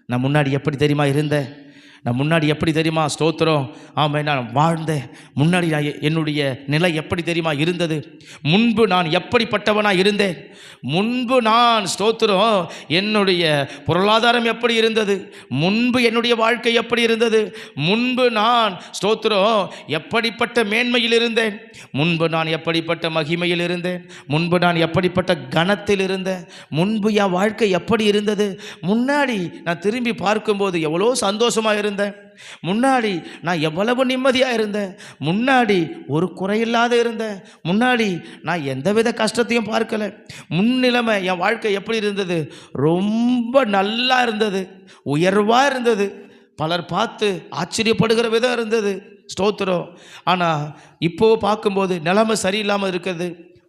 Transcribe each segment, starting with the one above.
நான் முன்னாடி எப்படி தெரியுமா இருந்தேன், நான் முன்னாடி எப்படி தெரியுமா ஸ்தோத்திரம் ஆமாம் நான் வாழ்ந்தேன், முன்னாடி நான் என்னுடைய நிலை எப்படி தெரியுமா இருந்தது, முன்பு நான் எப்படிப்பட்டவனாக இருந்தேன், முன்பு நான் ஸ்தோத்திரம் என்னுடைய பொருளாதாரம் எப்படி இருந்தது, முன்பு என்னுடைய வாழ்க்கை எப்படி இருந்தது, முன்பு நான் ஸ்தோத்திரம் எப்படிப்பட்ட மேன்மையில் இருந்தேன், முன்பு நான் எப்படிப்பட்ட மகிமையில் இருந்தேன், முன்பு நான் எப்படிப்பட்ட கனத்தில் இருந்தேன், முன்பு என் வாழ்க்கை எப்படி இருந்தது, முன்னாடி நான் திரும்பி பார்க்கும்போது எவ்வளோ சந்தோஷமாக இருந்தேன், முன்னாடி நான் எவ்வளவு நிம்மதியாக இருந்தேன், முன்னாடி ஒரு குறையில்லாத இருந்தேன், முன்னாடி நான் எந்தவித கஷ்டத்தையும் பார்க்கல, முன்னிலைமை என் வாழ்க்கை எப்படி இருந்தது, ரொம்ப நல்லா இருந்தது, உயர்வாக இருந்தது, பலர் பார்த்து ஆச்சரியப்படுகிற விதம் இருந்தது ஸ்தோத்திரம். ஆனால் இப்போ பார்க்கும்போது நிலைமை சரியில்லாமல் இருக்கிறது.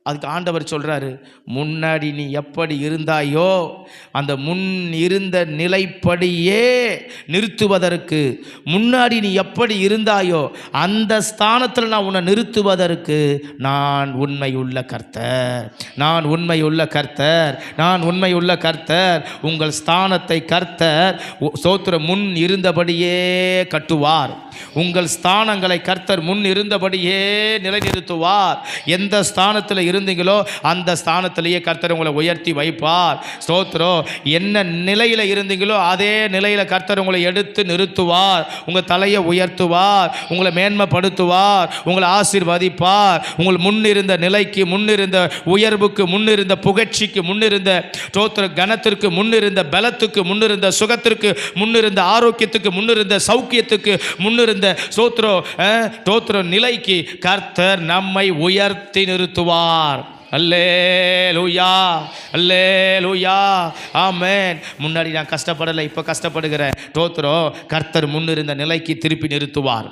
அதுக்கு ஆண்டவர் சொல்கிறாரு, முன்னாடி நீ எப்படி இருந்தாயோ அந்த முன் இருந்த நிலைப்படியே நிறுத்துவதற்கு, முன்னாடி நீ எப்படி இருந்தாயோ அந்த ஸ்தானத்தில் நான் உன்னை நிறுத்துவதற்கு நான் உண்மையுள்ள கர்த்தர், நான் உண்மையுள்ள கர்த்தர், நான் உண்மையுள்ள கர்த்தர். உங்கள் ஸ்தானத்தை கர்த்தர் ஸ்தோத்திரம் முன் இருந்தபடியே கட்டுவார், உங்கள் ஸ்தானங்களை கர்த்தர் முன் இருந்தபடியே நிலைநிறுத்துவார். எந்த ஸ்தானத்தில் இருந்தீங்களோ அந்த ஸ்தானத்திலேயே கர்த்தர் உங்களை உயர்த்தி வைப்பார் ஸ்தோத்திரம். என்ன நிலையில் இருந்தீங்களோ அதே நிலையில் கர்த்தர் உங்களை எடுத்து நிறுத்துவார், உங்கள் தலையை உயர்த்துவார், உங்களை மேன்மைப்படுத்துவார், உங்களை ஆசீர்வதிப்பார். உங்கள் முன்னிருந்த நிலைக்கு, முன்னிருந்த உயர்வுக்கு, முன்னிருந்த புகழ்ச்சிக்கு, முன்னிருந்த ஸ்தோத்திர கனத்திற்கு, முன்னிருந்த பலத்துக்கு, முன்னிருந்த சுகத்திற்கு, முன்னிருந்த ஆரோக்கியத்துக்கு, முன்னிருந்த சௌக்கியத்துக்கு, முன்னிருந்த ஸ்தோத்திர நிலைக்கு கர்த்தர் நம்மை உயர்த்தி நிறுத்துவார். அல்லேலூயா, அல்லேலூயா, ஆமென். முன்னாடி நான் கஷ்டப்படலை, இப்போ கஷ்டப்படுகிறேன் ஸ்தோத்திரம். கர்த்தர் முன்னிருந்த நிலைக்கு திருப்பி நிறுத்துவார்.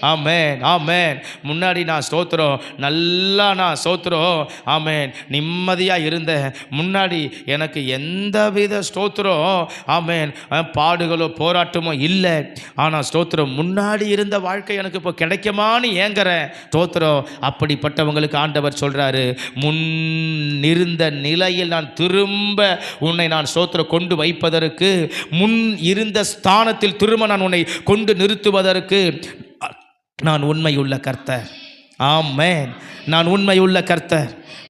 ஆமென், ஆமென். முன்னாடி நான் ஸ்தோத்திரம் நல்லா நான் ஸ்தோத்திரம் ஆமென் நிம்மதியாக இருந்தேன், முன்னாடி எனக்கு எந்தவித ஸ்தோத்திரம் ஆமென் பாடுகளோ போராட்டமோ இல்லை. ஆனால் ஸ்தோத்திரம் முன்னாடி இருந்த வாழ்க்கை எனக்கு இப்போ கிடைக்குமான்னு ஏங்குறேன் ஸ்தோத்திரம். அப்படிப்பட்டவங்களுக்கு ஆண்டவர் சொல்கிறாரு, முன்னிருந்த நிலையில் நான் திரும்ப உன்னை நான் ஸ்தோத்திரம் கொண்டு வைப்பதற்கு, முன் இருந்த ஸ்தானத்தில் திரும்ப நான் உன்னை கொண்டு நிறுத்துவதற்கு நான் உண்மையுள்ள கர்த்தர். ஆமென், நான் உண்மையுள்ள கர்த்தர்.